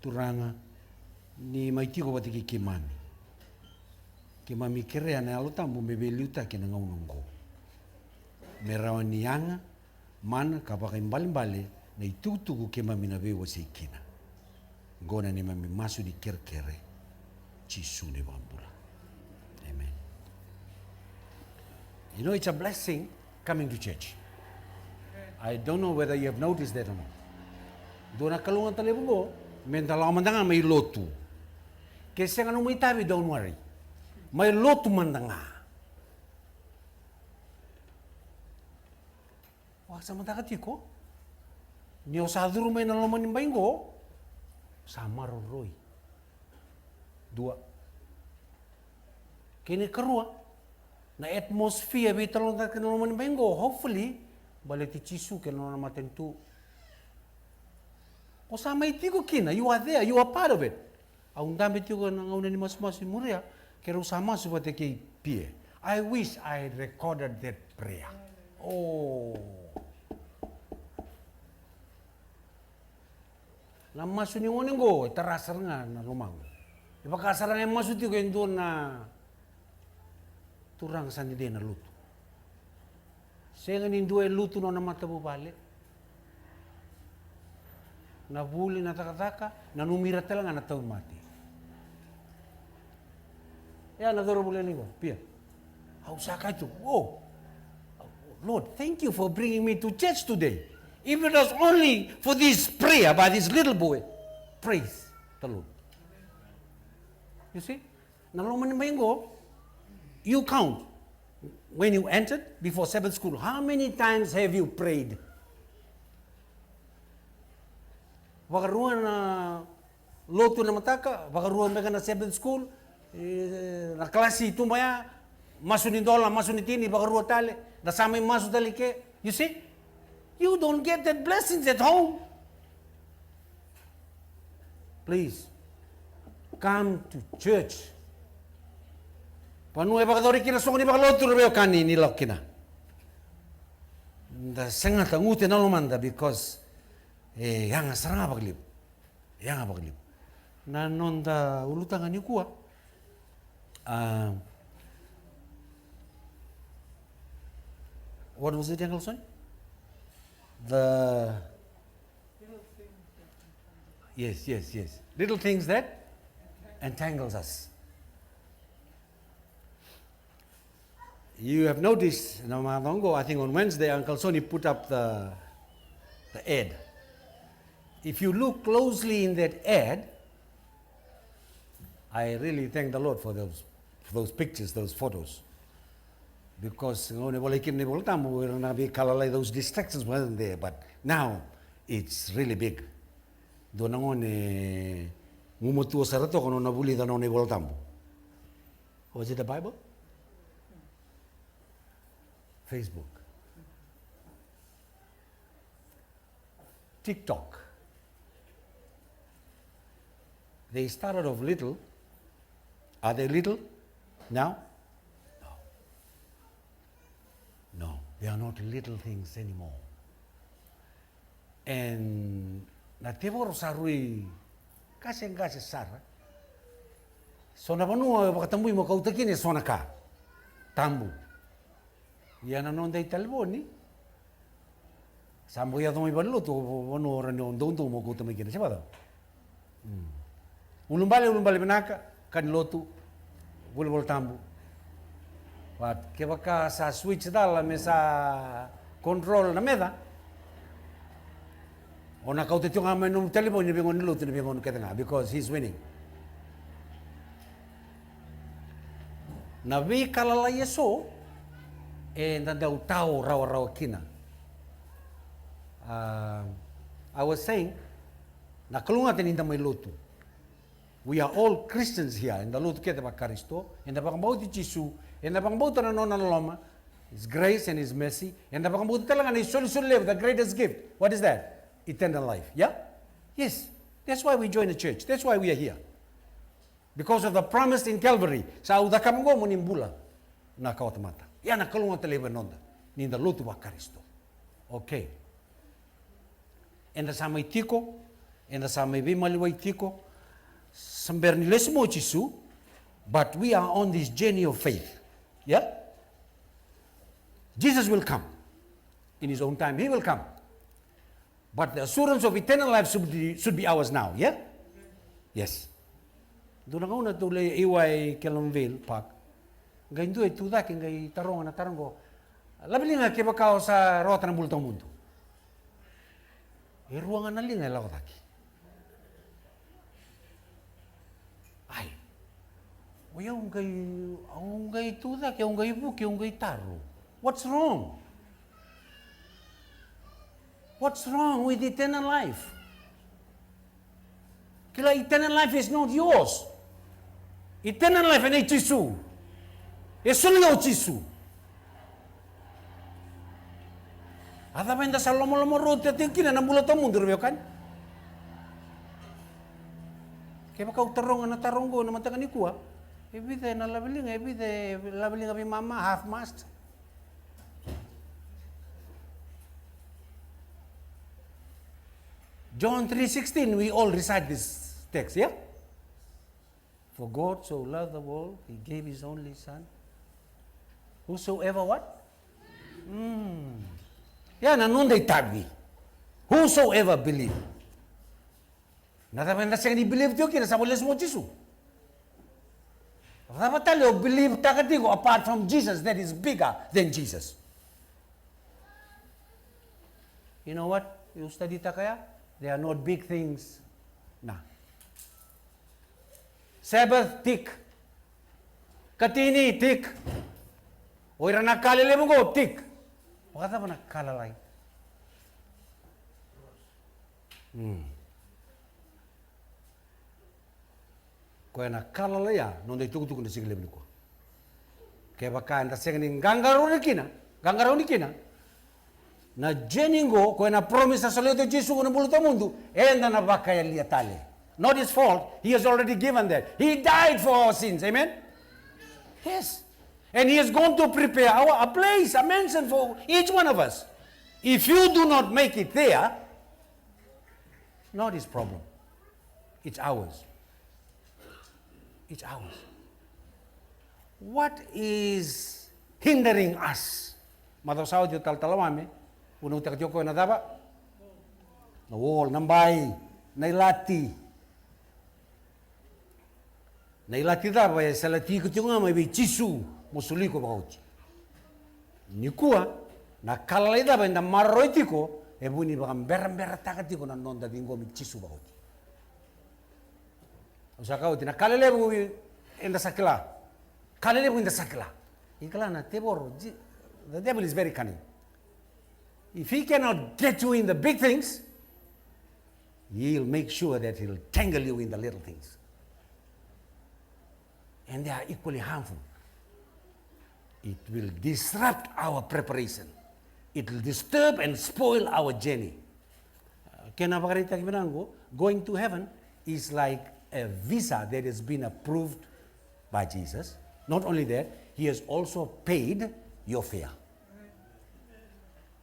turanga ni maitiko watiki kimami. Kimami kerea na alotambu me beliuta ke na ngaunongo. Me rawa ni anga, mana ka baka imbali-mbali na itutuku kimami na bewa seikina. Gona ni mami masu di kerkere, chisu ni bambula. Amen. You know, it's a blessing coming to church. I don't know whether you have noticed that or not. Dona kalungan talibungo, mentala mandanga may lotu. Kasi nga nung may tabi, don't worry. May lotu mandanga. Wag sa mandakatiko. Niyo sa duro may nalaman yung baingo. Sama roy. Dua. Kini karua. Na atmosphere bitalong na nalaman yung baingo. Hopefully, baliti chisu ke nalaman matentu. O sama itigo kina, you are there, you are part of it. Ang dami tigo ng una ni mas-mas muria, kero sama supate kay pie. I wish I recorded that prayer. Oh. Namasu ni ngoning go, terasar nga na rumang. Ipakasar nga masu tigo yung doon na turang sa nide na luto. Siya nga nindu ay luto na namatabu balik. Nabuli na taka-taka, nanumira talaga na taon mati. Yan, nadoro muli niyo. Pia. Hausaka ito. Oh, Lord, thank you for bringing me to church today. If it was only for this prayer by this little boy, praise the Lord. You see? Nalaman ba yung you count. When you entered before Sabbath school, how many times have you prayed? Bakaruan na loto na mataka, bakaruan na Sabbath school, na klase tumaya, masunin dola, masunin tini, bakaruan tali, nasama yung masu tali ke. You see? You don't get that blessings at home. Please, come to church. Panu e bakadori kina songo ni bakaloto reo kani ni lokina. Da senga tangute na lomanda because yang sarang apaglip. Yang apaglip. Na nonda ulutangan ni kuwa. What was it, Uncle Son? The yes. Little things that entangles us. You have noticed, I think on Wednesday, Uncle Sonny put up the ad. If you look closely in that ad, I really thank the Lord for those pictures, those photos. Because those distractions weren't there, but now it's really big. Was it the Bible? Facebook. TikTok. They started off little. Are they little now? No, they are not little things anymore. And na tevoro sarui kasi sara. So na panua pakatambu mo kautakine sona ka. Tambu. Yana non dei talboni. Sambo ya tomi ballo to wono ora no dondo mo ko tamikine siapa. Ulumbale benaka kan lotu bul tambu. Wat ke baka sa switch dalla mesa control na meda. Ona kaute tunga menum telephone ni bengon lotu ni bengon ketanga because he's winning. Na vi kalala yeso and the tau rawa kina. I was saying na kalunga teninda may lotu. We are all Christians here in the lotu kete bakaristo and the bakambauti chisu and the bakambauta na nona loma His grace and His mercy and the bakambauti talaga na should live the greatest gift. What is that? Eternal life. Yeah? Yes. That's why we join the church. That's why we are here. Because of the promise in Calvary. Sa udakam go munimbula na kautamata. Yan nakalunga taleba nonda. Ninda lotu bakaristo. Okay. And the samaitiko And sa may maliway tiko, samber ni lesmo Jisu, but we are on this journey of faith. Yeah? Jesus will come. In his own time, he will come. But the assurance of eternal life should be ours now. Yeah? Yes. Doon nga una tuloy iway Kelumville Park. Ngayon doon, tudak, ngay tarong ko. Labili nga kiba kao sa rota ng bultong mundo. Ruangan na linga lao taki. Ay. Yung ngay tudak, yung ngay buki, yung ngay taro. What's wrong? What's wrong with eternal life? Kila eternal life is not yours. Eternal life ay Jisu. Yesul yo Jisu. Ada benda sa lomo-lomo rote tingkina na mula tamu ndiryo kan? Kaya kau tarong na taronggo na matakan ikuha. Ebide na labeling abi mama half mast. John 3:16, we all recite this text, yeah? For God so loved the world, he gave his only son. Whosoever what? Yeah, nanonday tagwi. Whosoever believe. Nataman na siya ni believe tiyo, kinasamulis mo Jisu. Dapat tayo believe takatigo apart from Jesus that is bigger than Jesus. You know what? You study takaya? They are not big things. Nah. Sabbath, tick. Katini, tick. Oira nakalile mo go, tick. Wakata ba nakalalay? Kaya nakalalay ya, nung itukutukun na sigilib ko. Kaya baka anda siya ng gangaro ni kina, na jeningo, kaya na promise na salito Jesu ko na buluto mundo, enda na baka yan liatali. Not his fault. He has already given that. He died for our sins. Amen? Yes. And he is going to prepare a place, a mansion for each one of us. If you do not make it there, not his problem. It's ours. It's ours. What is hindering us? Matasaw di tal-talawame, unang takdiyo ko na daba? Na wall, nambay, nailati. Nailati daba, salati ko tiyo nga may Jisu, musuli ko bakauti. Nikua, nakalalay daba, na maroiti ko, buni baka mbera takati ko na nonda dingo mi Jisu bakauti. Usa kauti, nakalalay mo inda sakila. Kalalay mo inda sakila. Ikala na tebor, the devil is very cunning. If he cannot get you in the big things, he'll make sure that he'll tangle you in the little things. And they are equally harmful. It will disrupt our preparation. It will disturb and spoil our journey. Going to heaven is like a visa that has been approved by Jesus. Not only that, he has also paid your fare.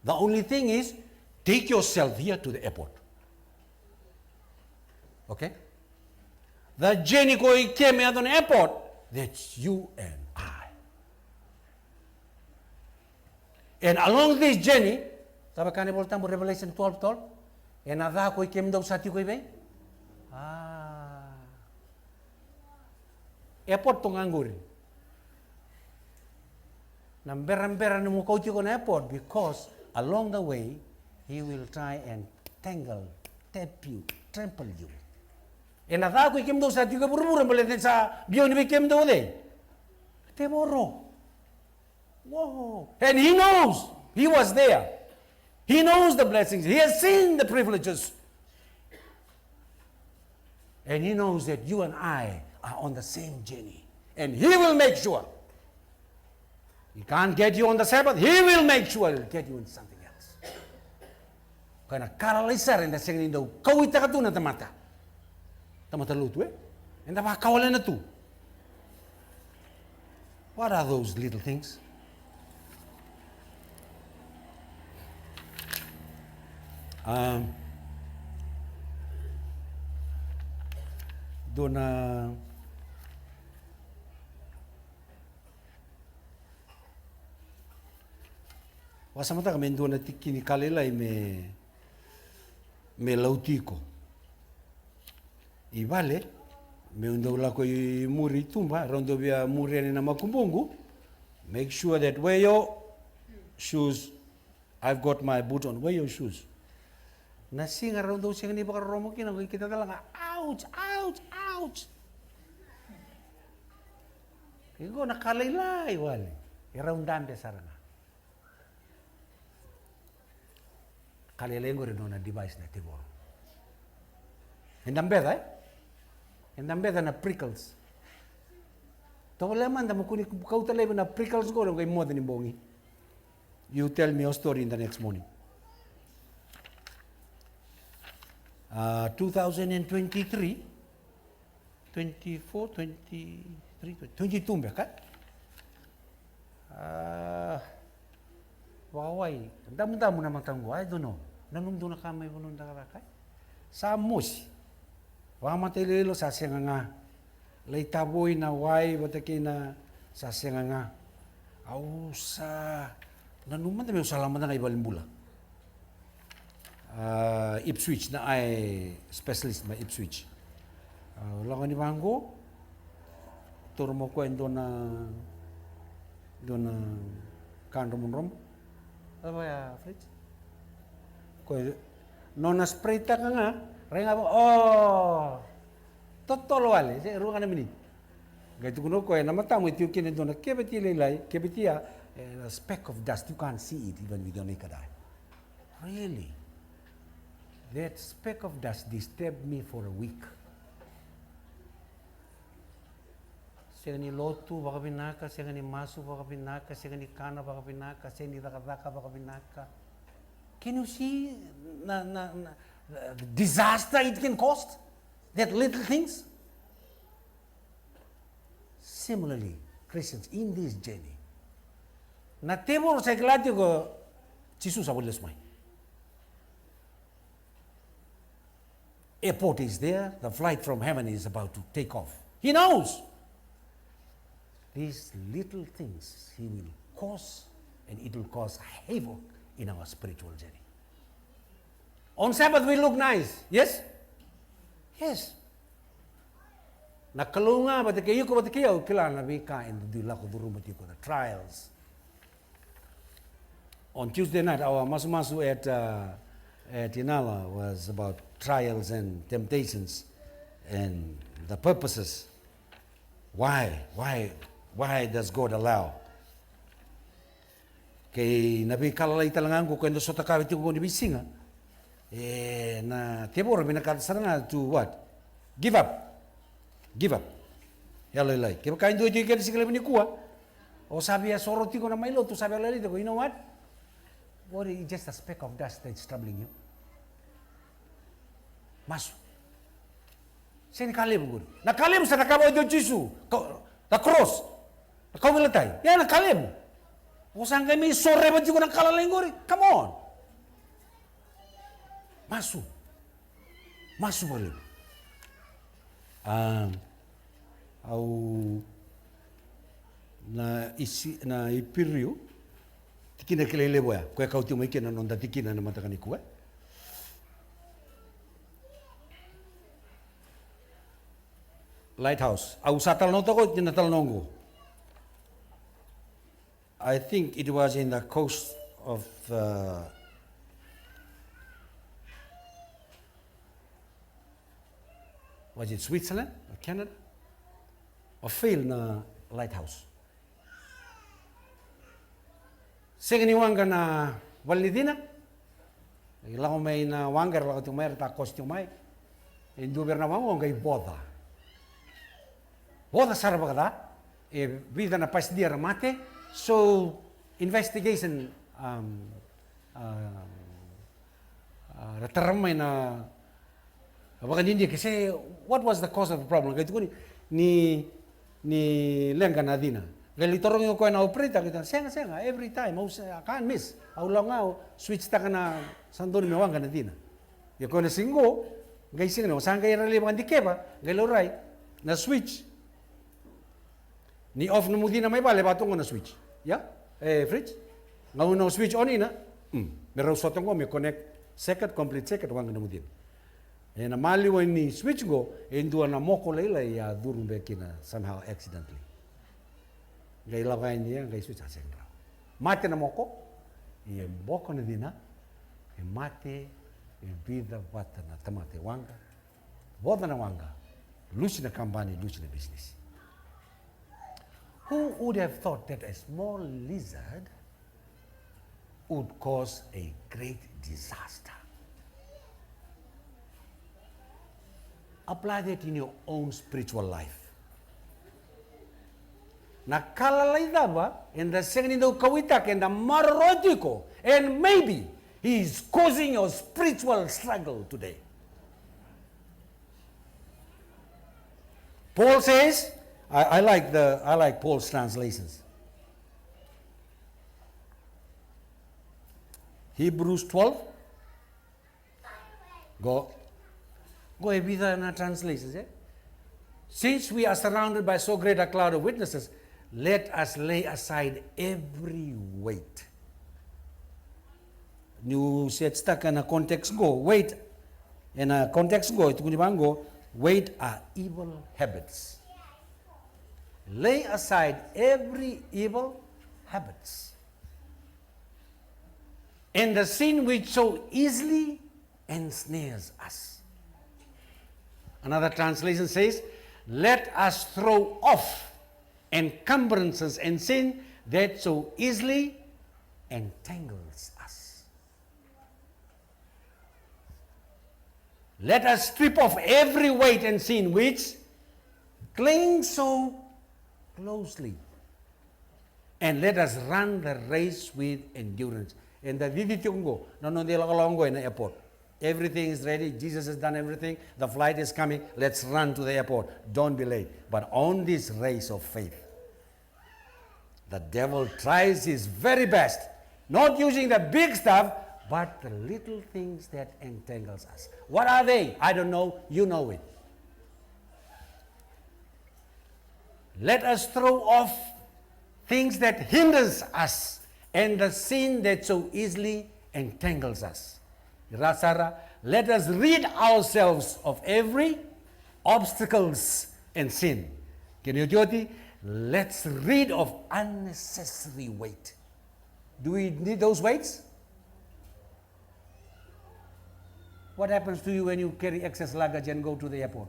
The only thing is, take yourself here to the airport. Okay? The journey going came at an airport. That's you and I. And along this journey, sabi ka ni Boltambo, Revelation 12:12, and ada ko came daw sa ti ko ibe? Airport tong anggur. Namber-namber na mo kauti ko na airport because along the way, he will try and tangle, tap you, trample you. E nada ko ikim do sa tiga buru-buru malitin sa biyon ni ikim do de. Temoro. Whoa. And he knows. He was there. He knows the blessings. He has seen the privileges. And he knows that you and I are on the same journey. And he will make sure. He can't get you on the Sabbath. He will make sure he'll get you in something else. Kaya nakalalisar na siya daw kawita ka to na tamata. Tamataluto eh. And napakawalan na to. What are those little things? dona wasamata ka men dona tikini kalelai me lautiko i vale me undo lako i muri tumba rondo via muri na makumbungu. Make sure that wear your shoes. I've got my boot on. Wear your shoes. Na singa rondo singa ni baka romo kina kita talaga ouch ouch ouch. Igo nakalaylay wale. Iraundan de sarana. Kalaylay rin na device na tibo. Endambeda Endambeda na prickles. Tawala man damo kuni kau talay na prickles ko kay mo din bongi. You tell me your story in the next morning. 2023, 24, 23, 22 mbeka. Wawai, damo naman tango. I don't know. Nanumdo na kamay bunong dakarakay. Sa mus. Wamatay lilo sa siya nga. Lay taboy na wai bataki na sa siya nga. Au sa nanuman dami salamat na kay Balimbula. Ipswich na ay specialist ma Ipswich. Wala ka ni Bango. Turo mo kwento na doon na kanrom. Ano ba ya, Fritz? No na spray ta ka nga. Renga mo, totoo wale. Ruang ka namin. Gaya kuno ko na matamo itiyo kinin doon na kebeti lilay, kebeti a speck of dust. You can't see it even with your naked eye. Really? That speck of dust disturbed me for a week. Siya ni lotu baka binaka, siya ni masu baka binaka, siya ni kana baka binaka, siya ni rakadaka baka binaka. Can you see the disaster it can cost? That little things? Similarly, Christians in this journey, na temo sa iklati ko, Jesus abulis may. Airport is there, the flight from heaven is about to take off. He knows. These little things he will cause, and it will cause havoc in our spiritual journey. On Sabbath we look nice, yes? Yes. Nakalunga batikayo ko kila na bika in the lako durumatiko the trials. On Tuesday night our masu at Inala was about trials and temptations and the purposes. Why does God allow? Kay nabi kalalay talangan ko kendo sota kawit ko ni bisinga. Na tebor binakasarana to what? Give up. Yalalay. Kaya kain do ito yung sigla ni kuha. O sabi ya soroti ko na may loto sabi lalay ko, you know what? What is just a speck of dust that's troubling you? Maso. Siya ni Kaleb ko. Nakaleb sa nakabaw do Jisu. The cross. Nakawilatay. Yan nakaleb. O saan kayo may sore ba ko ng kalalay ko? Come on. Maso balik. Na ipiryo tikina kilele boya ko ka uti mo ikena nonda tikina na matakani ko lighthouse au satal no to ko tinatal nongo. I think it was in the coast of was it Switzerland or Canada? Or fail na lighthouse. Sige ni wanga na walidina. Ila ko may na wanga la ko may ta costume may. Induber na wango ngay boda. Boda sarba kada. Vida na pas dia mate. So investigation rataramay na baka hindi kasi what was the cause of the problem? Kaya ko ni lenga na dina. Gali torong ko na operate kita senga every time I can't miss. Aw lang switch ta kana sandon mi wanga na dina. Ya ko na singo Ngai sing no sang ngai rale bang dikeba, ngai lorai na switch. Ni off no mudina mai bale batung na switch. Ya? Fridge. Ngau no switch on ina. Mero sotong me connect second complete second wang na mudina. E na mali wa ni switch go endua na moko leila ya durung bekina somehow accidentally. Ngai lagai ni ngai switch aseng rao. Mate na moko. Ia moko na dina. E mate e vida bata na tamate wanga. Boda na wanga. Luci na company, luci na business. Who would have thought that a small lizard would cause a great disaster? Apply that in your own spiritual life. Nakalalay daba, and the second do kawitak and the marotiko, and maybe he is causing your spiritual struggle today. Paul says, I like Paul's translations. Hebrews 12. Go with the translations. Since we are surrounded by so great a cloud of witnesses, let us lay aside every weight. New set stuck in a context go. Weight in a context go. Weight are evil habits. Lay aside every evil habits. And the sin which so easily ensnares us. Another translation says, let us throw off encumbrances and sin that so easily entangles us. Let us strip off every weight and sin which clings so closely. And let us run the race with endurance. And the Vivitungo, no, they in the airport. Everything is ready. Jesus has done everything. The flight is coming. Let's run to the airport. Don't be late. But on this race of faith, the devil tries his very best, not using the big stuff, but the little things that entangles us. What are they? I don't know. You know it. Let us throw off things that hinders us and the sin that so easily entangles us. Rasara, let us rid ourselves of every obstacles and sin. Kenyojoti, let's rid of unnecessary weight. Do we need those weights? What happens to you when you carry excess luggage and go to the airport?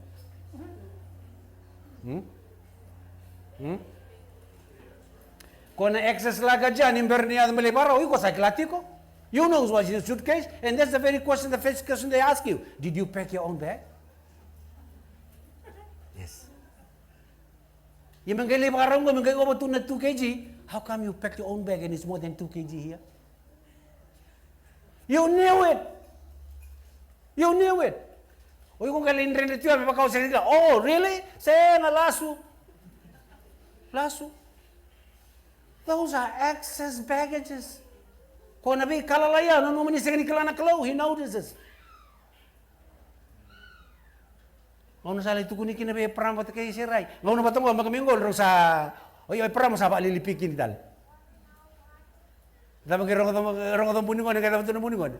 Kona excess luggage yan, imberniya malibara, uy ko sa klatiko. You know what's in the suitcase, and that's the very question, the first question they ask you. Did you pack your own bag? Yes. You may live around, you may over 2 kg. How come you packed your own bag and it's more than 2 kg here? You knew it. You knew it. Uy kung kalindrin ito yan, may sa nila. Oh, really? Say na lasso. Lasso. Those are excess baggages. Kung nabi kalalaya, no naman niya sa na kalaw, he notices. Ngano sa ito kunin kinabi pram pat kay siray. Ngano ba tamo magamingol ro sa oy pram sa ba lilipikin dal. Dama kay rong buningon kay dama buningon.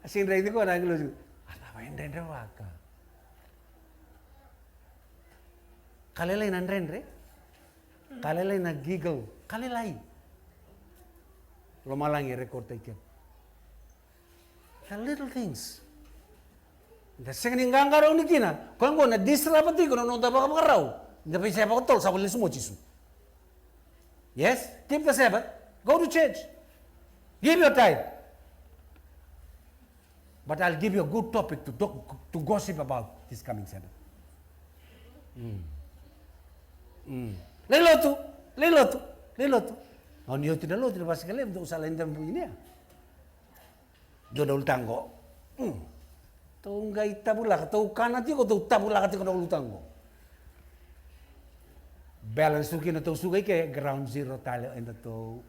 Asin ray ko na ngulo. Ala ba hindi waka. Kalelay nandren re. Kalelay na giggle. Kalelay. Lumalang i-record tayo. The little things. The second ingangaraw ni kina. Kung ko na-disrapati ko, nung taba ka makaraw. Hindi pa siya pa ko tol, sa wala sumochisu. Yes? Keep the Sabbath. Go to church. Give your time. But I'll give you a good topic to gossip about this coming Sabbath. Lelotu. On yo tinalo tin pas kalem do usala indam punya. Do ultango. Tungai tabula to kanati ko to tabula kati ko ultango. Balance suki na to sugay ke ground zero talo and to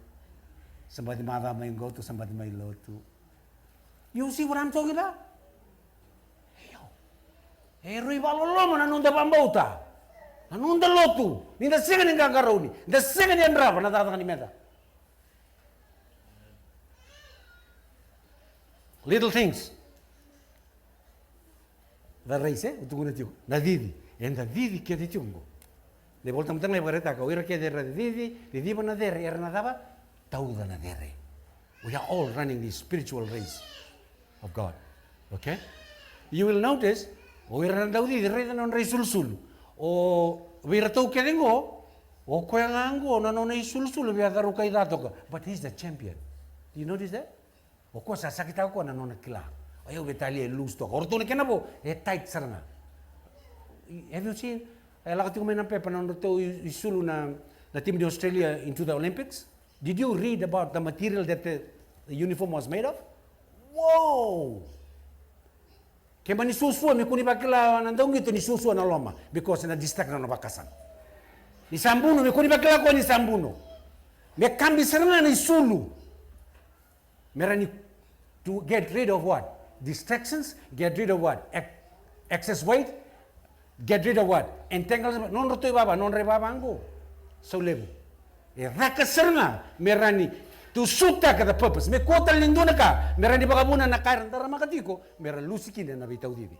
somebody mother may go to somebody may lotu. You see what I'm talking about? Rui valoloma na nunda pambauta. Na nunda lotu. Ninda singa ninga garoni. Ninda singa ni andrava na tata ni meta. Little things. Da reise, utu tiu. Na didi. En da didi ke di tiungo. De volta mtanga ibareta ka oira ke de didi na dere era na dava tauda na dere. We are all running this spiritual race of God. Okay? You will notice oira na daudi de non rei sul. O vira tau ke dengo o ko ngango na non rei sul via daru kai datoka. But he's the champion. Do you notice that? O ko sa sakita ko na non kila. Ayo betali lose to. Orto ne kenabo e tight sarana. Have you seen? Lakati ko may ng pepa na ito isulu na team in Australia into the Olympics. Did you read about the material that the uniform was made of? Whoa! Kaya ba ni susua, may kuni ba kila nandang ito ni susua na loma because na distract na nabakasan. Ni sambuno, may kuni ba kila ko ni sambuno. May kambi sarana ni sulu. Merani to get rid of what? Distractions, get rid of what? Excess weight, get rid of what? Entangles, non rotoy baba, non rebabango. So level. E raka sarana, merani to suit ka the purpose. Me kota linduna ka, merani bakabuna na kairan tara makatiko, meran lusikin na bitaw didi.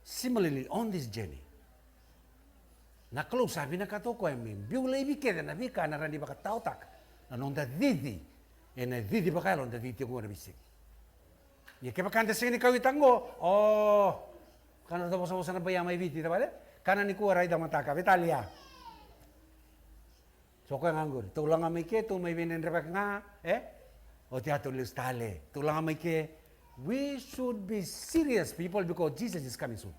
Similarly, on this journey, na close sabi na katoko amin, biulay bikeda na bika na rani bakataw tak, na non da didi, e na didi bakalo da didi ko na bisik. Ye ke bakante sini kawitango, oh, kana tapos na bayamay biti, tabale? Kana ni kuwa raida mataka, Italia. So ko nganggur, tulang amay ke, may vinen rebek nga, o tiato listale, tulang amay ke, we should be serious people because Jesus is coming soon.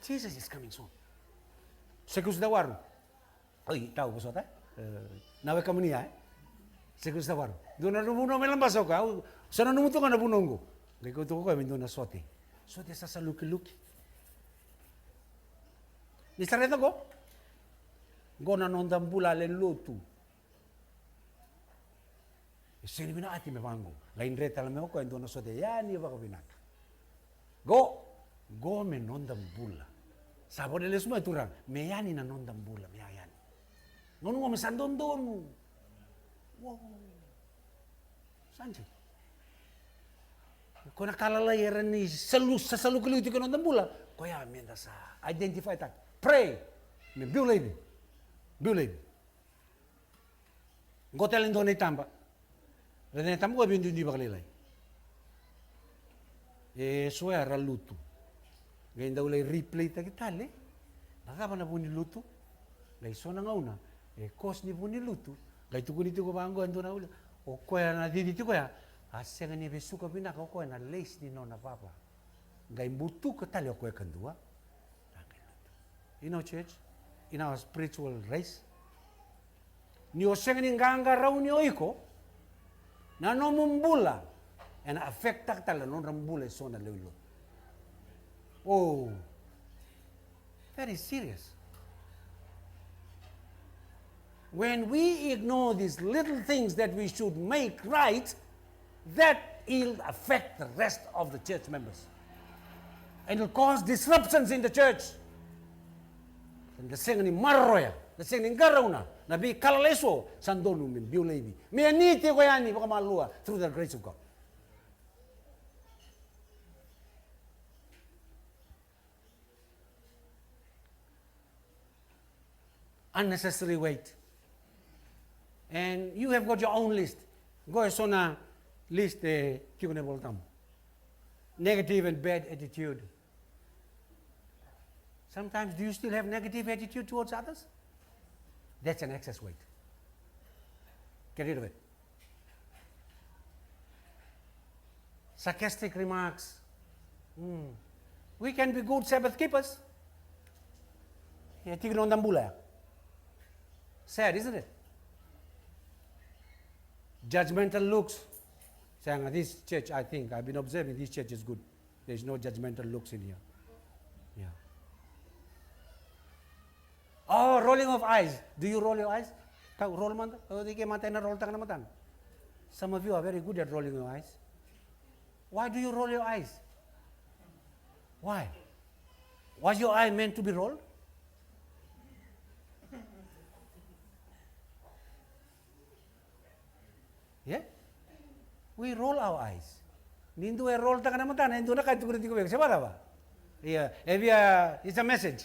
Jesus is coming soon. Sekus dawaru. Oy, tahu ko sota? Nawe kamu niya, sekus dawaru. Doon na nubuno may lambasaw ka, sana numuto ka na bunonggo. Gay ko to ko kami doon na sote. Sote sa saluki-luki. Nisareta ko? Gona non dambula le lotu. E se ni binati me vango. La indreta la meo ko endo na sote yani ba ko binaka. Go me non dambula. Sabore le suma turang. Me yani na non dambula me yani. Non mo me sandondonu. Wow. Sanji. Ko nakalala yera ni sa saluki-luki ko non dambula. Ko ya menda sa identify tak. Pray. Me biulay. Biulay. Ngotel ndo ni tamba. Rene tamba ko bindu di bakalilay. Suera luto. Ngayon daw lay replay ta kitali. Nakaba na po ni luto. Lay so na nga una. Kos ni po ni luto. Lay tukunito ko ba ang gando na ula. O kuya na didito kuya. Asa nga ni besu ka pinaka o kuya na lace ni no na papa. Ngayon buto ka tali o kuya kandua. You know, church, in our spiritual race, ni oseng ni nganga raw ni oiko, na no mumbula, and affect tala non rambula so na leulo. Oh, very serious. When we ignore these little things that we should make right, that will affect the rest of the church members. And will cause disruptions in the church. And the singing in Marroya, the singing in Garauna, Nabi Kalaleso, Sandonu, Biulevi. Me aniti koyani bakamalua through the grace of God. Unnecessary weight. And you have got your own list. Go on a list, negative and bad attitude. Sometimes, do you still have negative attitude towards others? That's an excess weight. Get rid of it. Sarcastic remarks. We can be good Sabbath keepers. Sad, isn't it? Judgmental looks. Saying this church, I think, I've been observing this church is good. There's no judgmental looks in here. Yeah. Oh, rolling of eyes. Do you roll your eyes? Roll man? Roll. Some of you are very good at rolling your eyes. Why do you roll your eyes? Why? Was your eye meant to be rolled? Yeah? We roll our eyes. Nindu roll ta kana mata, nindu na kahit tukurin ko siya ba? Yeah, it's a message.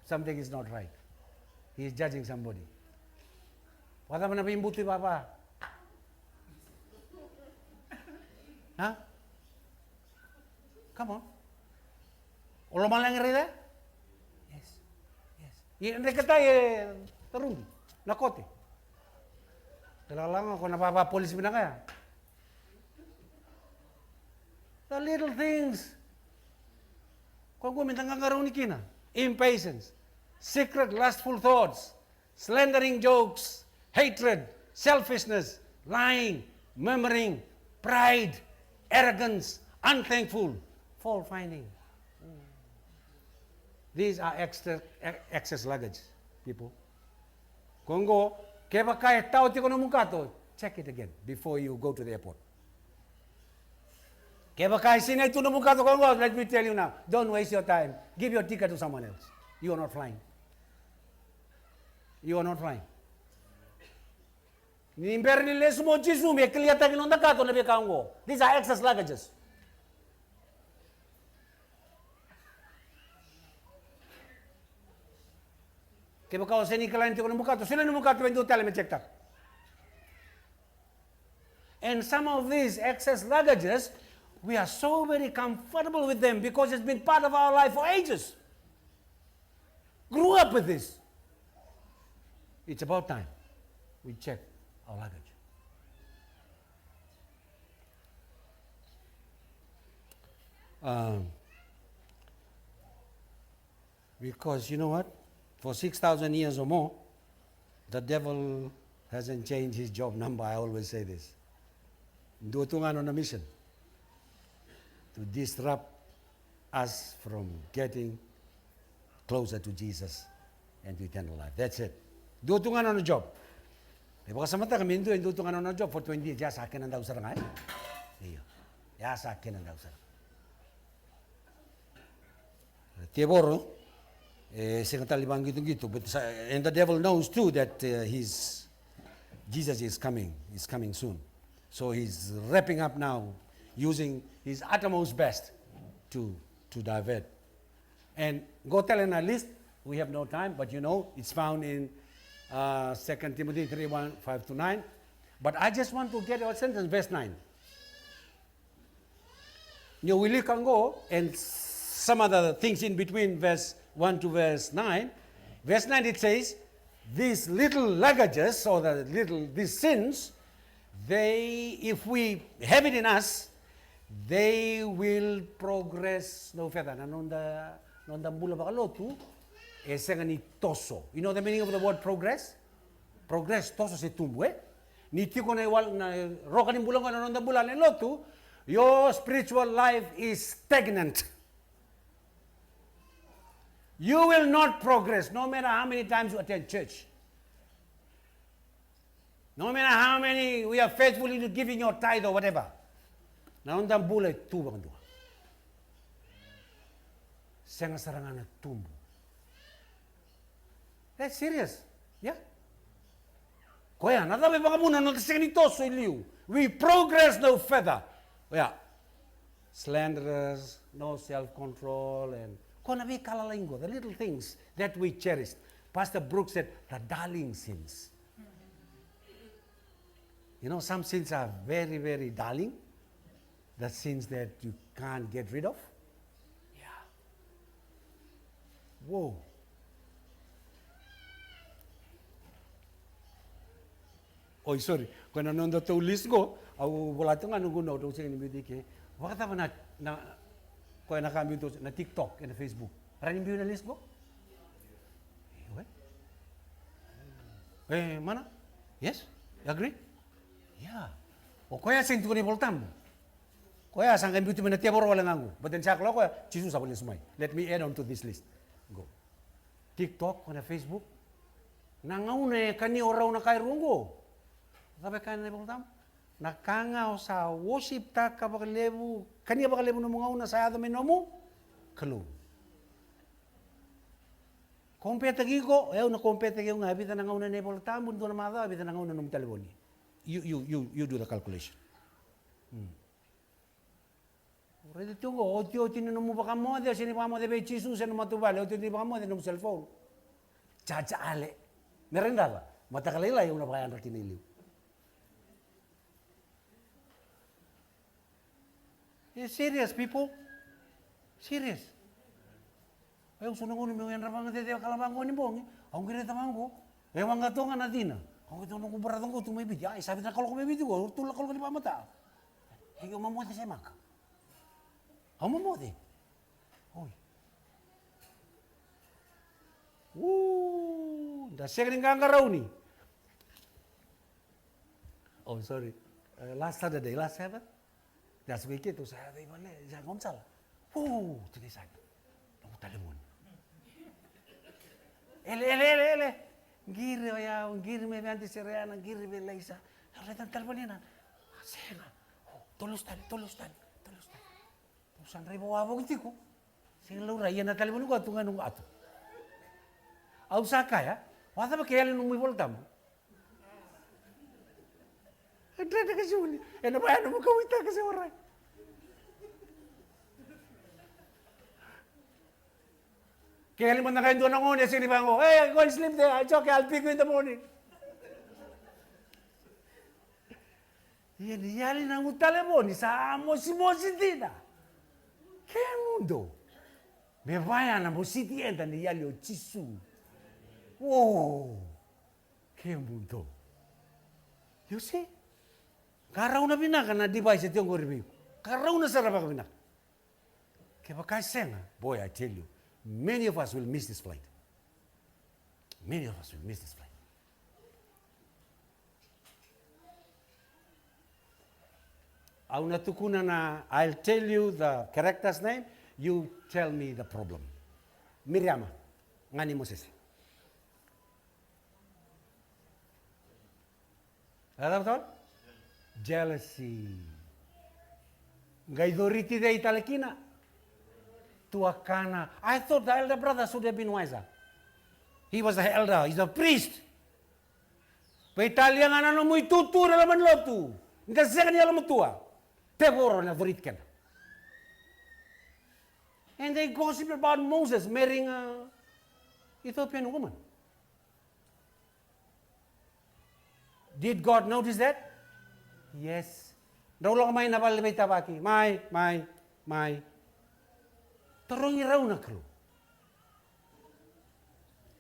Something is not right. He is judging somebody. Wala man na imbuti papa. Huh? Come on. Ulo man lang rida? Yes. Yes. Hindi ka tayo tarun. Nakote. Talagang ako napapapolis mo na kaya. The little things. Kung kumintang ang karoon ni Kina. Impatience. Secret lustful thoughts. Slandering jokes. Hatred. Selfishness. Lying. Murmuring. Pride. Arrogance. Unthankful. Fault finding. These are excess luggage, people. Kongo, kaya kaya tao ti ko na mukato, check it again before you go to the airport. Kaya kaya sinay ito na mukato, Kongo, let me tell you now, don't waste your time. Give your ticket to someone else. You are not flying. You are not flying. Nimber nile sumo jisu me kliyata kinonda kato na be Kongo. These are excess luggages. Kaya baka sa ni client ko na mukato, sila na mukato when you tell me check that. And some of these excess luggages, we are so very comfortable with them because it's been part of our life for ages. Grew up with this. It's about time we check our luggage. Because you know what? For 6,000 years or more, the devil hasn't changed his job number. I always say this. Dutungan on a mission to disrupt us from getting closer to Jesus and to eternal life. That's it. Dutungan on a job. E baka samanta kami dutungan on a job for 20 years. Ya sa akin ang daw sarang ay. Iyo. Ya sa akin ang daw sarang. Tieboro. But and the devil knows too that Jesus is coming soon. So he's wrapping up now, using his uttermost best to divert. And go tell in our list, we have no time, but you know, it's found in 2 Timothy 3:1-5-9. But I just want to get our sentence, verse 9. You will can go and some other things in between verse 1 to verse 9. Verse 9 it says, these little luggages or these sins, if we have it in us, they will progress no further. Nonda mula bakalotu, esengani toso. You know the meaning of the word progress? Progress, toso se tumbo, eh? Niti ko na roka ni bulang ko na nonda bulan lotu, your spiritual life is stagnant. You will not progress no matter how many times you attend church. No matter how many we are faithfully to giving your tithe or whatever. Naundang bulay tubang dua. Senga sarangan na tumbo. That's serious. Yeah? Kaya, nada may mga muna nung nito so iliw. We progress no further. Yeah. Slanderers, no self-control, and the little things that we cherish. Pastor Brooks said, the darling sins. You know, some sins are very, very darling. The sins that you can't get rid of. Yeah. Whoa. Oh, sorry. Kung nanonood to list ko, wala itong anong gunaw daw sa inimbiti ke. Bakit ako na kung nakambi ito na TikTok and na Facebook. Maraming view na list ko? Mana? Yes? You agree? Yeah. O kaya sinti ko ni Voltam. Kaya sangkan beauty mo na tiyabor wala ngango. But then siya ko kaya, Jesus sa sumay. Let me add on to this list. Go. TikTok o na Facebook. Nangaw na kani oraw na kay rungo. Sabi ka na Voltam? nakanga o sa worship ta ka bakalebu kania bakalebu no mga una sa ato menomu kalu kompeta gigo eu na kompeta gigo nga habita nga una nebol tamu do na mada habita nga una num telefoni you do the calculation Rede tungo o tino no mo baka mo de sini pa mo de be Jesus no matubale o tino baka mo de no cellphone caca ale merenda ba mata kalila yung na baka anak tiniliw It's serious, people. Serious. Ayaw sunang uno may ranapang tete kalabang ko ni Bong. Ang kira tamang ko. Ewan nga to nga natin. Ang ito nung kumparatong ko tumibid. Ay, sabi na kalau ko may video ko. Tulak ko ni pamata. Ayaw mamote siya maka. Ang mamote. Oy. Woo! Dasya ka rin kangaraw ni. Oh, sorry. Last Saturday, last Sabbath. That's week itu saya tadi mana, saya ngomsal. Tulis saya. Nunggu telepon. Ele. Giri ya, giri me nanti seriana, giri me laisa. Letan teleponnya na. Sena. Tulus tan. Tusan ribu wabong tiku. Sing lura iya na telepon ko tungan nunggu atu. Au saka ya. Wata ba kaya nunggu voltam. Entrada ke sini. Ano ba mo kawita kasi oray. Kaya liman na kayo doon ng una, sini ba ko, hey, go and sleep there. It's okay, I'll pick you in the morning. Yan, yali na mo telefoni sa mosi tina. Kaya mundo. Me vaya na mo siti enta ni yali o chisu. Wow. Kaya mundo. You see? Karaw na binaka na device ito yung review. Karaw na sarap ako binaka. Kaya ba kaya senga? Boy, I tell you, many of us will miss this flight. Many of us will miss this flight. Au natukuna na, I'll tell you the character's name, you tell me the problem. Miriam, ngani Moses. Ada betul? Jealousy. Gaidoriti de Italekina. Tuakana. I thought the elder brother should have been wiser. He was the elder. He's a priest. Pa Italia nga na mo itutura laman lotu. Nga siya niya laman tua. Tevoro na dorit ka na. And they gossip about Moses marrying a Ethiopian woman. Did God notice that? Yes. Daw lang may napalibay tabaki. May. Tarong iraw na kalo.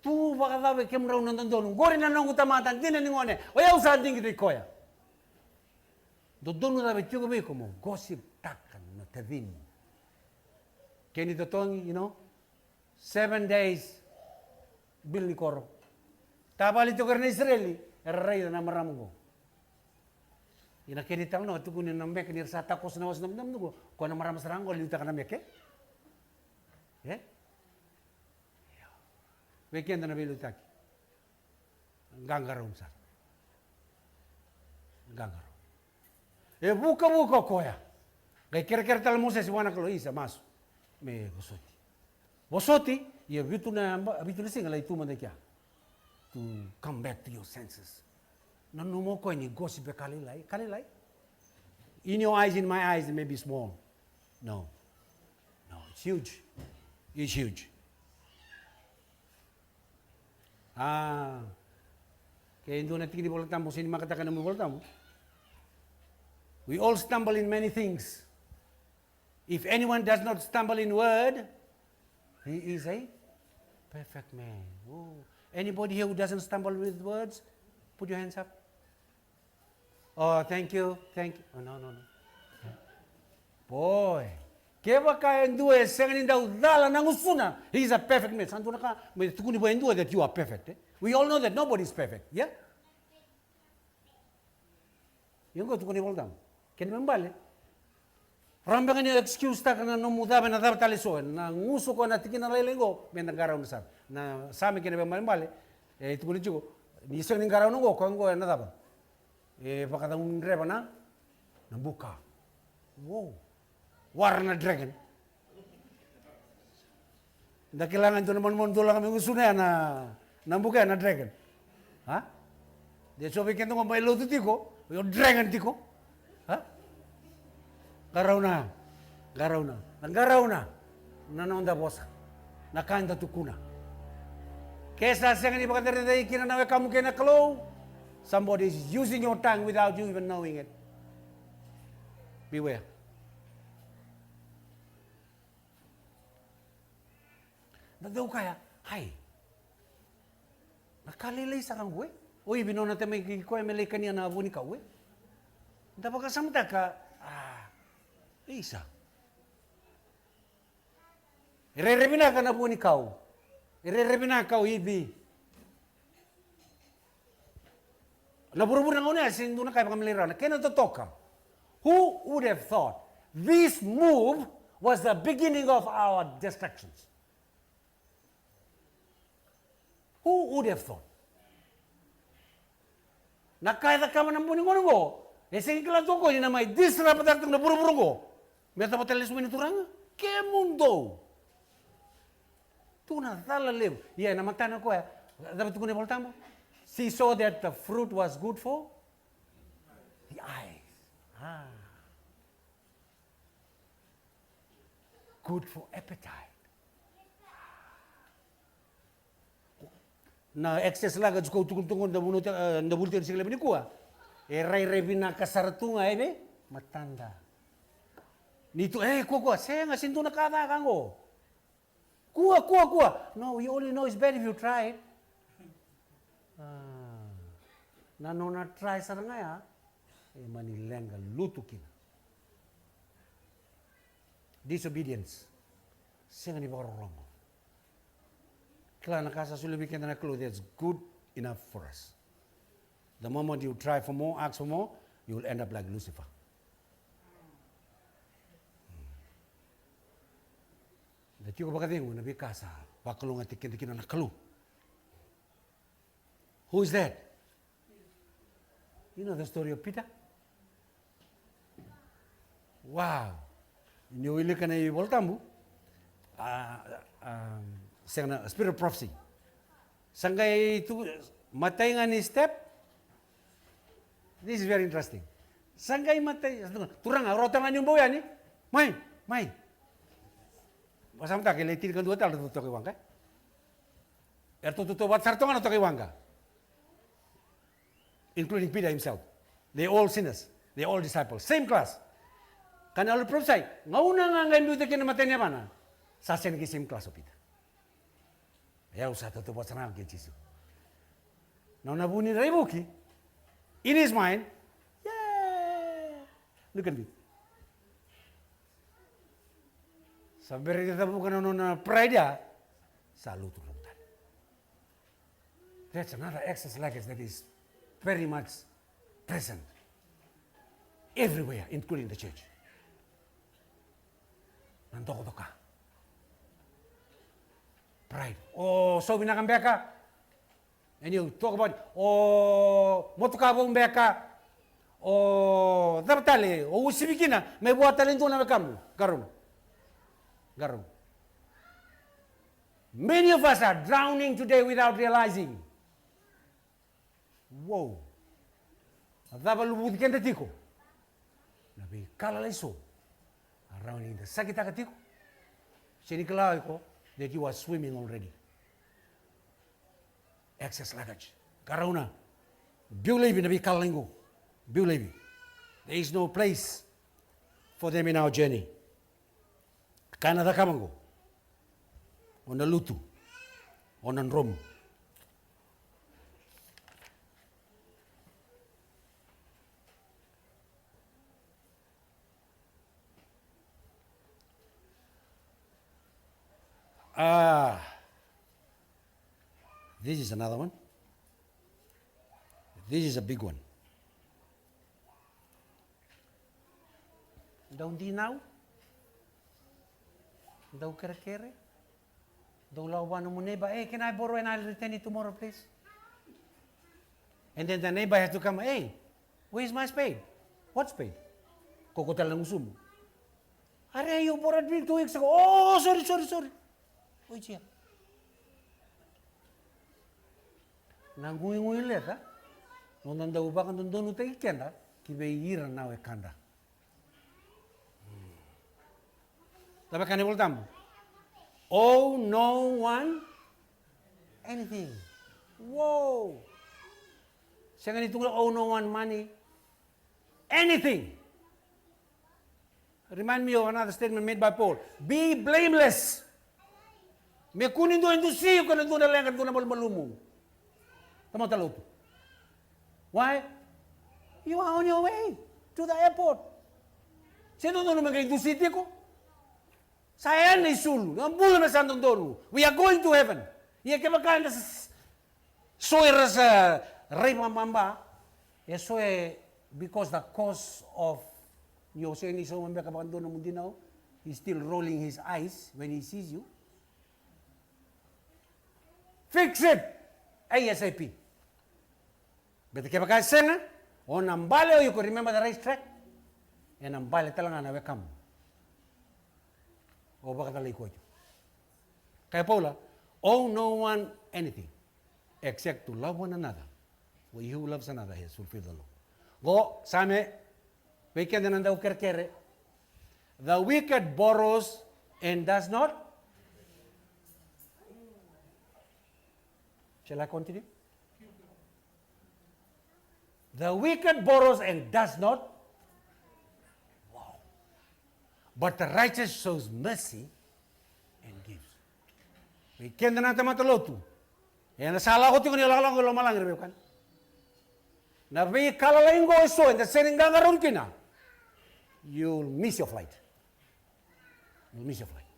Tu baka daw kem raw na nandun. Gori na nang utamatan. Di na ningone. O yaw sa ating koya. Dodon na daw ito kami kumo. Gossip takan na tavin. Kaya nito tong, 7 days. Bil ni Koro. Tabali ito karena Israeli. Rey na maramo ko. Inakirita no tu kunin nambe kinir sa takos na was namnam ko. Ko na maramo sarang ko lita kana meke. Weekend na bilutaki. Gangaraum sa. Gangaro. Buka koya. Kay kira tal Moses wana ko isa mas. Me bosoti. Bosoti, ye bitu na singa lai tu mandekia. To come back to your senses. Nanu mo ko ni gossip kalilai. In your eyes, in my eyes, it may be small. No, it's huge. It's huge. Kaya hindi natin kiniboltan mo, sino makatakan na mo boltan mo. We all stumble in many things. If anyone does not stumble in word, he is a perfect man. Oh. Anybody here who doesn't stumble with words, put your hands up. Oh, thank you. Oh, no. Boy, kaya kaya dua senganin daw dala nang usuna. He's a perfect man. Santo na ka, may tukuni ba dua that you are perfect. We all know that nobody is perfect. Yeah? Yung ko tukuni boltam. Kaya membale. Rambangan yung excuse ta kana no mudaban na dapat talisoan na nguso ko na tikin na lelengo may nagaraw na sa na sami kina membale tukuni jugo ni isang nagaraw ngo ko ngo na dapat pakatang reba na Nambuka. Wow. Warna dragon. Hindi kailangan doon naman mundo lang kami gusto na nambuka na dragon. Ha? Di so bikin tong may luto tiko, yung dragon tiko. Ha? Garaw na. Nanggaraw na. Nanonda bosa. Nakanda tukuna. Kesa sa nga ni baka dere kinanawe kamu kena kalo. Somebody is using your tongue without you even knowing it. Beware. Nagdaw kaya, hay. Nakalilay sa kang gue. Uy, binon natin may kikoy melay kaniya na abo ni ka gue. Dapat kasamta ka, isa. Irerebina ka na abo ni kau. Irerebina kau ibi. Naburu-buru na una, sing doon na kayo pakamilira na. Kaya natotoka. Who would have thought this move was the beginning of our destructions? Who would have thought? Nakaya ka man ang buning ko. Sige ka lang ko, yun na may disrupt at na buru-buru ko. May tapatelis mo niturang? Kaya mundo. Tuna, talalim. Yeah, namagtanong ko dapat ko nibalta mo. She saw that the fruit was good for the eyes. Good for appetite. Na excess laga ko tukong da bunot da bulter sigla bini kuha. Rai bina kasartunga be matanda. Nito kuha saya nga sinto na kada kango. Kuha. No, you only know it's better if you try it. Nano na try sa nga ya. Manilenga lutukin. Disobedience. Saya nga ni wrong. Kala nakasa sulubikin na clue that's good enough for us. The moment you try for more, ask for more, you will end up like Lucifer. Dati ko bakating na bikasa, bakalong at tikin na clue. Who is that? You know the story of Peter? Wow. Inuili ka na iboltambu. Spirit of prophecy. Sanggay itu matay nga ni step. This is very interesting. Sanggay matay. Turang rotangan yung bawa ni. May. Masam tak kailangan kan dua tal tutup ke wangka. Tutup buat sartongan atau ke wangka. Including Peter himself. They all sinners. They all disciples. Same class. Karena all prophesy. Ngauna nga ngayon dito kinamatay niya mana. Sasen ki same class of Peter. Ya usah tutup buat serang ke Yesus. Nona buni raibuki. In his mind, yeah. Look at me. Sampai kita bukan nona pride ya. Salut turun tadi. That's another excess luggage that is very much present everywhere, including the church. Nantoko-toka. Pride. Oh, so binakambeka. And you talk about, motukabong beka. Dapat tali. Usibiki na. May buhat talin doon na kamu. Garong. Many of us are drowning today without realizing. Wow. Dapat lubud kenda tiko. Nabi kalalay so. Around in the sakita katiko. Sinikalaw ko that you are swimming already. Excess luggage. Karauna. Biulebi nabi kalalingo. Biulebi. There is no place for them in our journey. Kanada kamango. On the lutu. On the rom. This is another one. This is a big one. Daw di now? Daw kere-kere? Daw lawan mo neighbor, can I borrow and I'll return it tomorrow, please? And then the neighbor has to come, where's my spade? What spade? Kokotel ng gusto mo. Are you for a drink 2 weeks ago? Oh, sorry. Uy, siya. Nangungi-ngungi ulit, ha? Nung nandaw ba kang doon tayo kenda, kibayiran na kanda. Tapi kan dia tamu. Oh, no one, anything. Wow. Saya itu oh, no one money, anything. Remind me of another statement made by Paul. Be blameless. Me kunin do industry ko na do na lang do na malumong. Tama talo. Why? You are on your way to the airport. Sino do na magay industry ko? Saya ni sul, ang bulan na sandong dono. We are going to heaven. Iya ke bakalan na soy rasa rey mamamba. Eso because the cause of Yose ni so mambe kabakan dono mundi now. He's still rolling his eyes when he sees you. Fix it ASAP. Bete ke bakalan senga on ambale you could remember the racetrack. And ambale talaga na welcome. O baka talay ko ito. Kaya Paula, owe no one anything except to love one another. For he who loves another has fulfilled the law. Go, same, weekend na daw kerkere. The wicked borrows and does not. Shall I continue? The wicked borrows and does not. But the righteous shows mercy and gives. Weekend na natin mataloto. Yan nasala ko tingin nila lang lumalang rin kan. Na may kalalaing ko iso and the sending gangaron kina. You'll miss your flight. You'll miss your flight.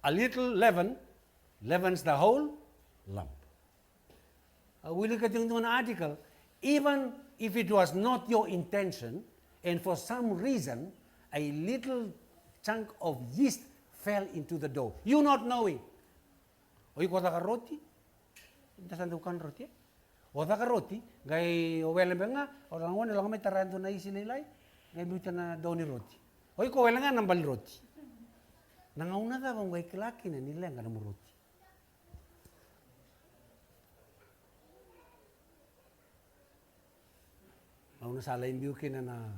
A little leaven leavens the whole lump. We look at an article, even if it was not your intention, and for some reason, a little chunk of yeast fell into the dough. You not knowing. O ikaw ka roti? Dasan daw kan roti? O ka roti? Gay owela nga, o lang wala lang may tarando na isinilay, gay buta na daw ni roti. O ikaw wala nga nambal roti. Nangauna da bang gay kilaki na nila nga mo roti. Nauna sa lain biukin na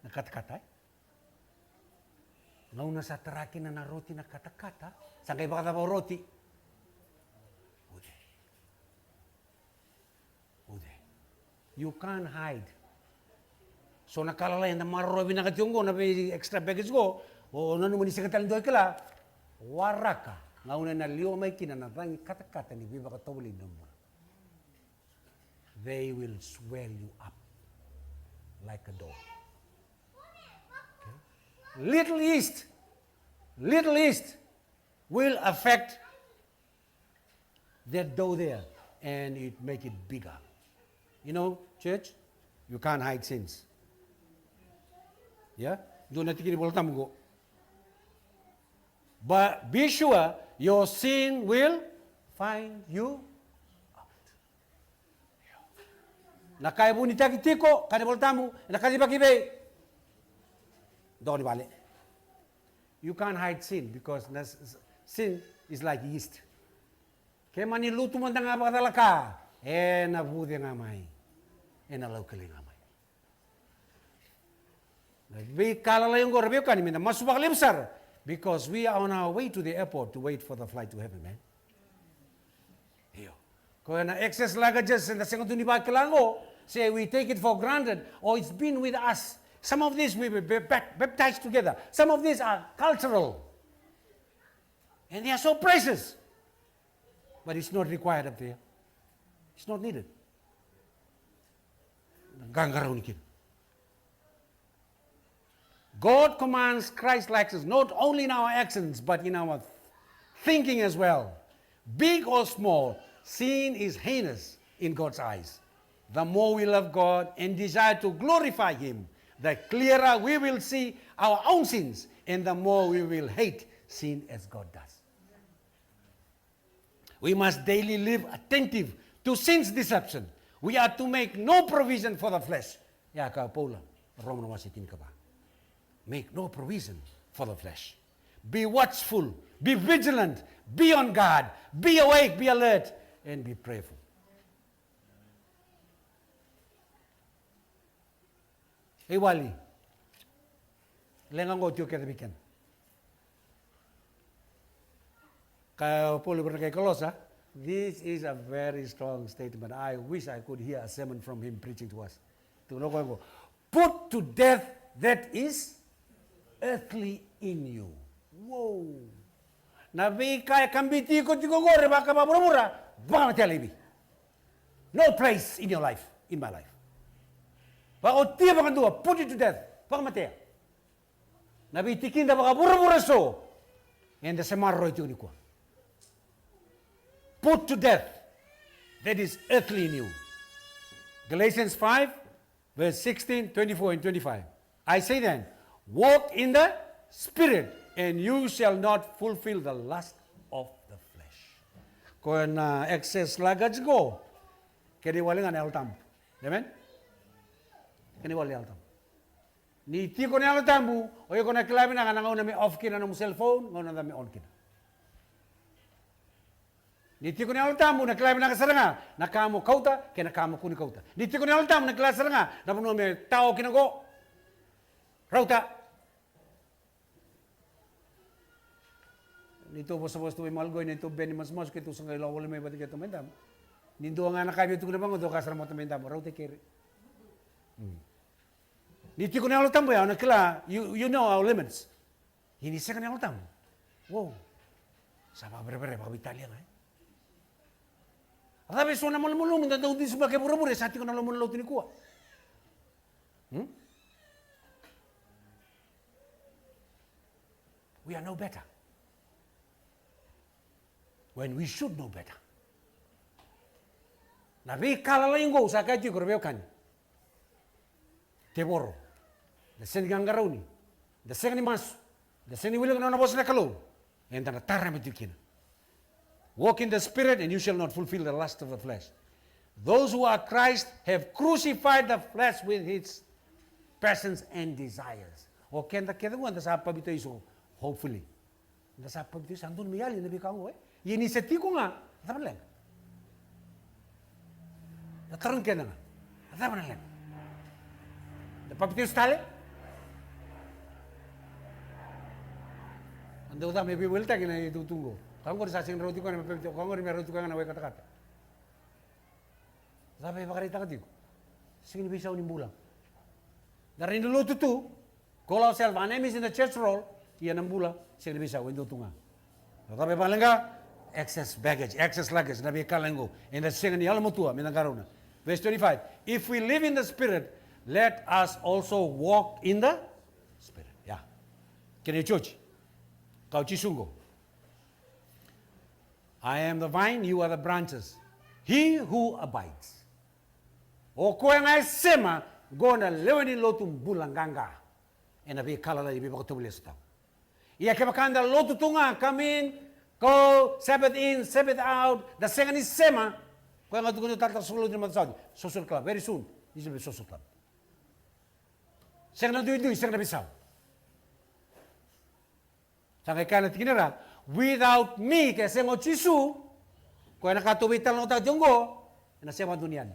nakata-kata. Nauna sa tarakin na roti na kata-kata. Saan kayo baka tapaw roti? Ude. You can't hide. So nakalalayan na marobi na katiyong na may extra baggage ko, o nanuman ni sekretal doy kala, waraka. Nauna na liyo may kinanatangi kata-kata ni Biba Katawali naman. They will swell you up like a dog. Okay? Little yeast will affect that dough there and it make it bigger. You know, church, you can't hide sins. Yeah? Doon natin kiniboltam ko. But be sure your sin will find you. Nakaibu ni tiko, kanibol tamu, nakalibakibe. Don't vale. You can't hide sin because sin is like yeast. Kaya maniluto mo na nga ba talaka? Nabuti nga may. Nalawkali nga may. Nagbi kalalayon ko, rabiyo ka ni mina, masubakalimsar. Because we are on our way to the airport to wait for the flight to heaven, man. Kung na excess luggages and the second ni Bakilango, say we take it for granted, or it's been with us. Some of these we were baptized together. Some of these are cultural. And they are so precious. But it's not required up there. It's not needed. God commands Christ-likeness not only in our actions, but in our thinking as well. Big or small, sin is heinous in God's eyes. The more we love God and desire to glorify Him, the clearer we will see our own sins, and the more we will hate sin as God does. We must daily live attentive to sin's deception. We are to make no provision for the flesh. Ya ka Paula, Roman wasitin ka ba? Make no provision for the flesh. Be watchful, be vigilant, be on guard, be awake, be alert, and be prayerful. Hey Wali, lengang ko tiyo kaya bikin. Kaya Paul berkata Kolose, this is a very strong statement. I wish I could hear a sermon from him preaching to us. Put to death that is earthly in you. Whoa. Nabi kaya kambiti ko tigogore baka mabura baka matalibi. No place in your life, in my life. Baka tiya baka dua, put it to death. Baka matea. Nabi tikinda baka bura so. And the semarro ito unikwa. Put to death that is earthly in you. Galatians 5, verse 16, 24, and 25. I say then, walk in the Spirit, and you shall not fulfill the lust of the flesh. Kung excess luggage go, kaya wala nga naltam. Amen? Kaya wala naltam. Ni ti ko naltam o yung ko naklabi na nga na may off kina ng cellphone, nga na may on kina. Niti ko naltam naklabi na kasaranga, nakamo kauta, kaya nakamo kuni kauta. Niti ko naltam naklasaranga, napuno may tao kinago, rauta. Nito po sa posto may malgoy, nito beni mas kito sa ngayon, wala may batik ito mendam. Nindo nga nakabi ito ko na bang, ito kasara mo ito mendam, rauta kiri. Niti ko naltam ba, nakla, you know our limits. Hindi siya ka naltam. Wow. Sama bere-bere, baka Italia nga Sabi, so naman mo lumin, daw din sa bagay pura-pura, sa atin ko na lumin lautin kuha. We are no better. When we should know better. Nabi kalalayin ko sa kaya ko rebeo kan. Teboro. The sen gangarauni. The sen ni mas. The sen ni wili na nabos na kalo. And then natara metikina. Walk in the Spirit, and you shall not fulfill the lust of the flesh. Those who are Christ have crucified the flesh with its passions and desires. O kenda mo, anda sa pabito iso, hopefully. Anda sa pabito iso, andun miyali, nabi ka mo Iniseti ko nga, ataman lang. Nakaroon ka na nga, ataman lang. Napabito iso tali? Anda uta, may biwilta, kinahitutunggo. Kung ko sa sing roti ko na mapapito, kung ko rin may roti ko nga naway kata-kata. Sabi, makarita ka dito. Sige ni Bisaw ni Bulang. Dari niluto to, call ourselves, my name is in the church roll, iyan ang Bulang, sige ni Bisaw, hindi ito nga. Sabi, palangga, excess baggage, excess luggage, nabi kalango. And that's sige ni alam mo tuwa, minagaraw na. Verse 25, if we live in the Spirit, let us also walk in the Spirit. Yeah. Can you judge? Kau chisungo. I am the vine, you are the branches. He who abides. O kaya nga sema, go na lewanin lotum bulanganga. E nabi kalala ibi makatubuli sa tao. Iya kaya lotu tunga, come in, go, Sabbath in, Sabbath out. The second is sema, kaya nga tukunin tatak sulo din matasawad. Social club, very soon, this will be social club. Second na duwi-duwi, second na bisaw. Sa kaya kanat kinira, without me, kaya sengo chisu, kaya nakatuwitan lang tayo tiyonggo, na siya madunian.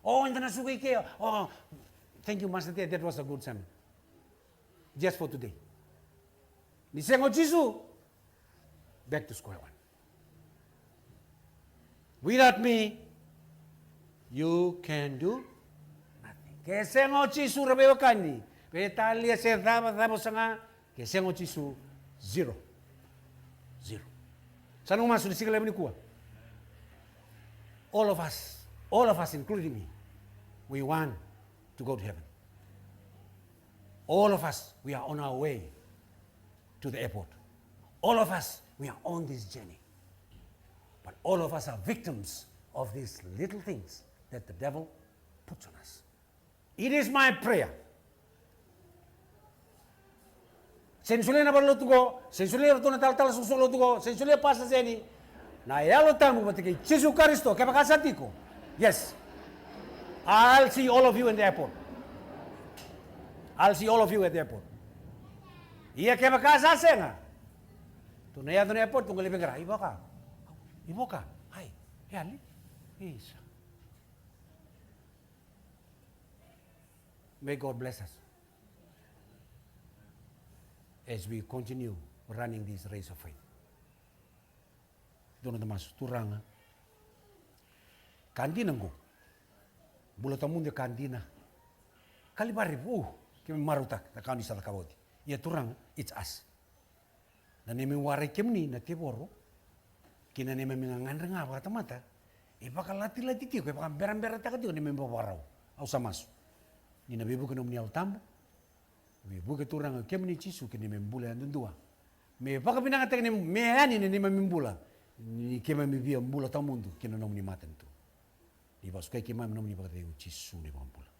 Oh, hindi na sugay kayo. Oh, thank you, Master Tia, that was a good sermon. Just for today. Ni sengo chisu, back to square one. Without me, you can do nothing. Kaya sengo chisu, rabewa kani. Petalia se dama sanga, kaya sengo chisu, zero. Saan mo masuk di sigla ni kuha? All of us, including me, we want to go to heaven. All of us, we are on our way to the airport. All of us, we are on this journey. But all of us are victims of these little things that the devil puts on us. It is my prayer. Sensulia na barlo tugo, sensulia to na tal susulo tugo, sensulia pasa seni. Na yalo tamu batiki Jesu Kristo ke pakasatiko. Yes. I'll see all of you in the airport. I'll see all of you at the airport. Iya ke pakasasenga. Tunaya do airport tunggu lebih gerai baka. Iboka. Hai. Ali. Isa. May God bless us as we continue running this race of faith. Dono tamas turanga. Kandina go. Bula tamunde kandina. Kali bari kemi marutak na kani sa kawoti. Ia turanga, it's us. Na neme warai kemni na teboro. Kina neme mingangan nga baka tamata. Baka lati-lati tiyo, baka beran-beran taka tiyo neme bawarau. Au samasu. Nina bebu kena mnial tambo. Bebu ke turanga kemni chisu kene membula ndua. Me baka binanga taka neme meani neme membula. Ni kema mi via mbula tamundu kena nomni maten tu. Di basukai kema nomni baka tiyo chisu ne bambula.